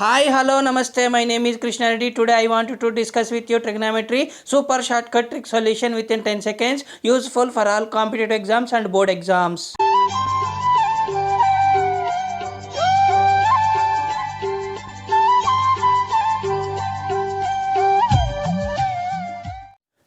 Hi, hello, namaste. My name is Krishna Reddy. Today I want to discuss with you trigonometry super shortcut trick solution within 10 seconds, useful for all competitive exams and board exams.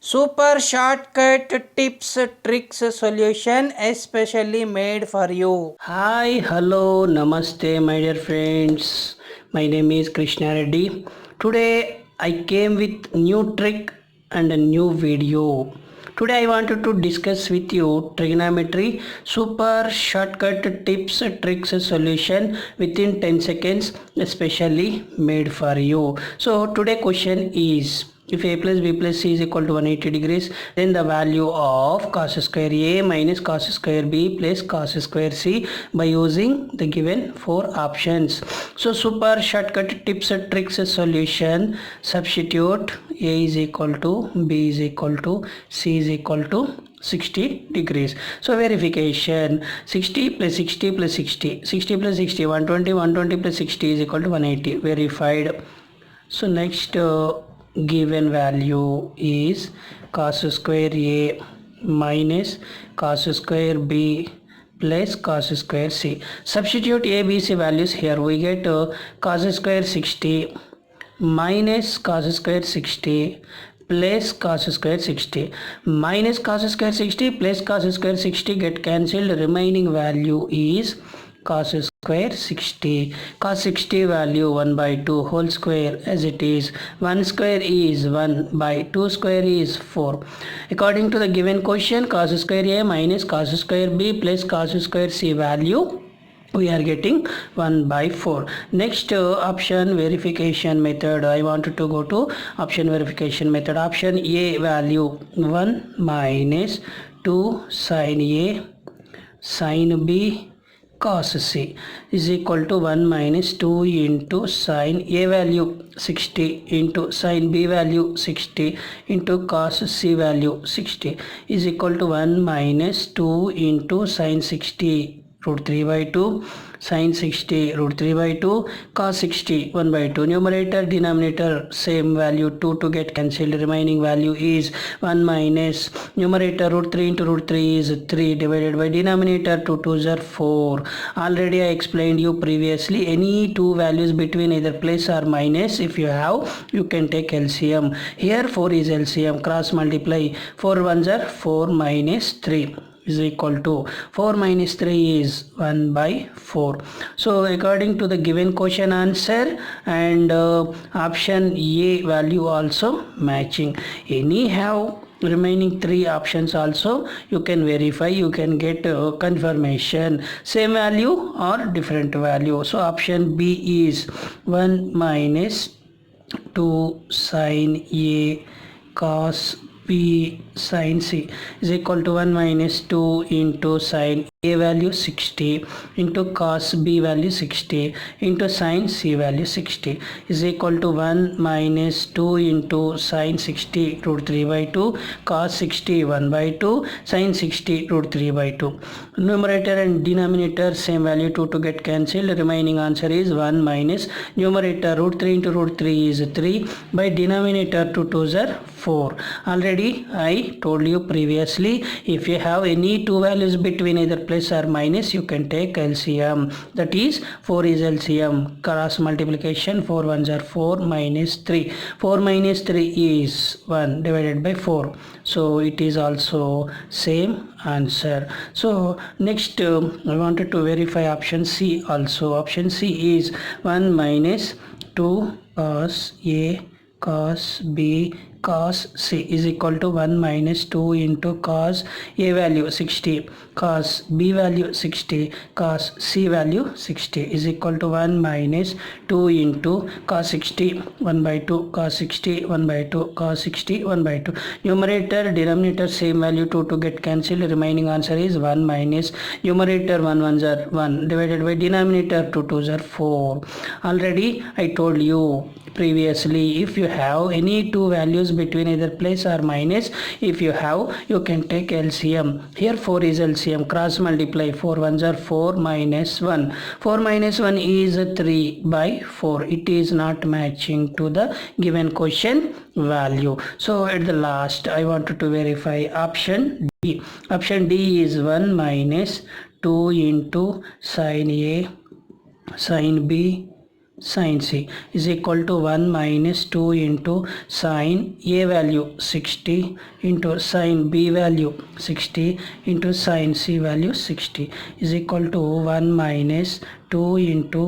Super shortcut tips, tricks, solution especially made for you. Hi, hello, namaste, my dear friends. My name is Krishna Reddy. Today I came with new trick and a new video. Today I wanted to discuss with you trigonometry super shortcut tips, tricks, solution within 10 seconds especially made for you. So today question is, if a plus b plus c is equal to 180 degrees, then the value of cos square a minus cos square b plus cos square c by using the given four options. So super shortcut tips, tricks, solution. Substitute a is equal to b is equal to c is equal to 60 degrees. So verification, 60 plus 60 plus 60, 60 plus 60, 120, 120 plus 60 is equal to 180. Verified. So next given value is cos square a minus cos square b plus cos square c. Substitute a, b, c values here. We get cos square 60 minus cos square 60 plus cos square 60 minus cos square 60 plus cos square 60 get cancelled. Remaining value is cos square 60. Cos 60 value 1 by 2 whole square as it is. 1 square is 1 by 2 square is 4. According to the given question, cos square a minus cos square b plus cos square c value we are getting 1 by 4. Next option verification method. I wanted to go to option verification method. Option A value 1 minus 2 sin A sin B cos c is equal to 1 minus 2 into sin A value 60 into sin B value 60 into cos C value 60 is equal to 1 minus 2 into sin 60 root 3 by 2 sin 60 root 3 by 2 cos 60 1 by 2. Numerator denominator same value 2 to get cancelled. Remaining value is 1 minus numerator root 3 into root 3 is 3 divided by denominator 2 2s are 4. Already I explained you previously, any two values between either plus or minus, if you have, you can take LCM. Here 4 is LCM, cross multiply, 4 ones are 4 minus 3 is equal to 4 minus 3 is 1 by 4. So according to the given question answer and option A value also matching. Anyhow remaining three options also you can verify, you can get confirmation same value or different value. So option B is 1 minus 2 sin A cos B sin C is equal to 1 minus 2 into sin A value 60 into cos B value 60 into sin C value 60 is equal to 1 minus 2 into sin 60 root 3 by 2 cos 60 1 by 2 sin 60 root 3 by 2. Numerator and denominator same value 2 to get cancelled. Remaining answer is 1 minus numerator root 3 into root 3 is 3 by denominator 2 2s are 4. Already I told you previously, if you have any two values between either plus or minus, you can take LCM. That is 4 is LCM. Cross multiplication 4 ones are 4 minus 3. 4 minus 3 is 1 divided by 4. So it is also same answer. So next I wanted to verify option C also. Option C is 1 minus 2 cos A cos B cos C is equal to 1 minus 2 into cos A value 60 cos B value 60 cos C value 60 is equal to 1 minus 2 into cos 60 1 by 2 cos 60 1 by 2 cos 60 1 by 2. Numerator denominator same value 2 to get cancelled. Remaining answer is 1 minus numerator 1 ones are 1 divided by denominator 2 2s are 4. Already I told you previously, if you have any two values between either plus or minus. If you have, you can take LCM. Here 4 is LCM. Cross multiply. 4 ones are 4 minus 1. 4 minus 1 is 3 by 4. It is not matching to the given question value. So at the last I wanted to verify option D. Option D is 1 minus 2 into sin A sin B sin C is equal to 1 minus 2 into sin A value 60 into sin B value 60 into sin C value 60 is equal to 1 minus 2 into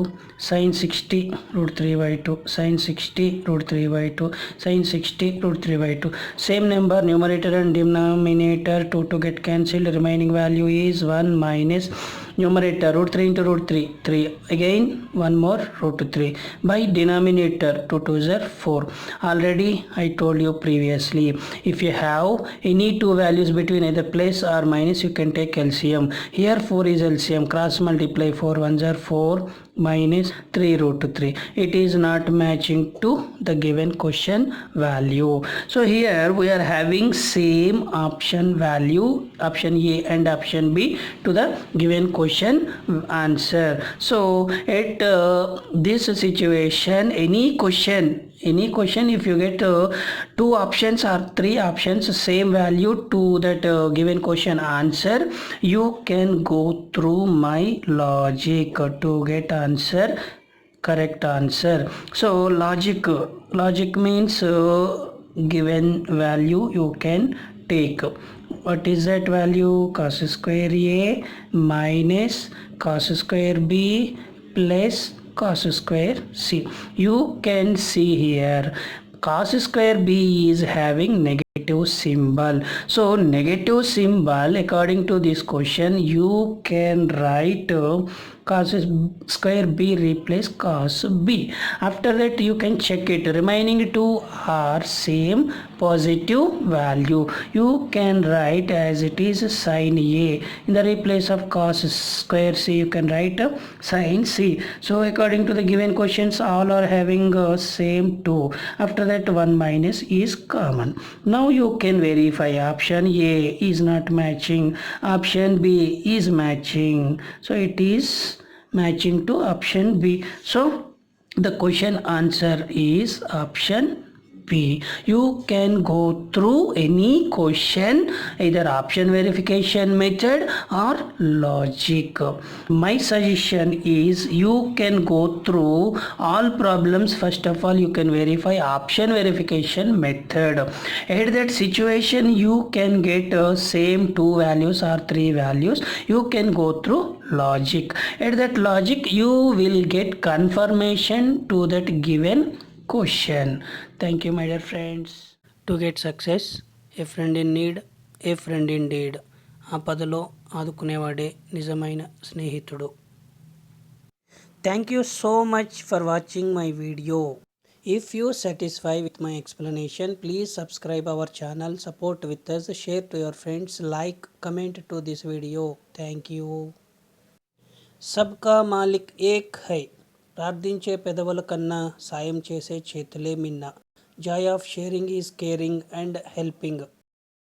sin 60 root 3 by 2 sin 60 root 3 by 2 sin 60 root 3 by 2. Same number numerator and denominator 2 to get cancelled. Remaining value is 1 minus numerator root 3 into root 3 3 again 1 more root 3 by denominator 2 2s are 4. Already I told you previously, if you have any two values between either plus or minus, you can take LCM. Here 4 is LCM. Cross multiply. 4 ones are 4 minus 3 root 3. It is not matching to the given question value. So here we are having same option value, option A and option B, to the given question answer. So at this situation, any question if you get two options or three options same value to that given question answer, you can go through my logic to get answer, correct answer. So logic means given value you can take. What is that value? Cos square A minus cos square B plus cos square C. You can see here cos square B is having negative symbol. So negative symbol, according to this question, you can write cos square B replace cos B. After that you can check it. Remaining two are same positive value. You can write as it is sin A. In the replace of cos square C, you can write sin C. So according to the given questions, all are having same 2. After that 1 minus is common. Now you can verify option A is not matching, option B is matching. So it is matching to option B. So the question answer is option B. You can go through any question, either option verification method or logic. My suggestion is you can go through all problems. First of all, you can verify option verification method. At that situation, you can get same 2 values or 3 values. You can go through logic. At that logic, you will get confirmation to that given question. Thank you, my dear friends. To get success, a friend in need, a friend indeed. ఆపదలో ఆదుకునేవాడే నిజమైన స్నేహితుడు. Thank you so much for watching my video. If you satisfied with my explanation, please subscribe our channel, support with us, share to your friends, like, comment to this video. Thank you. सबका मालिक एक है. ప్రార్థించే పెదవుల కన్నా సాయం చేసే చేతులే మిన్న. Joy of sharing is caring and helping.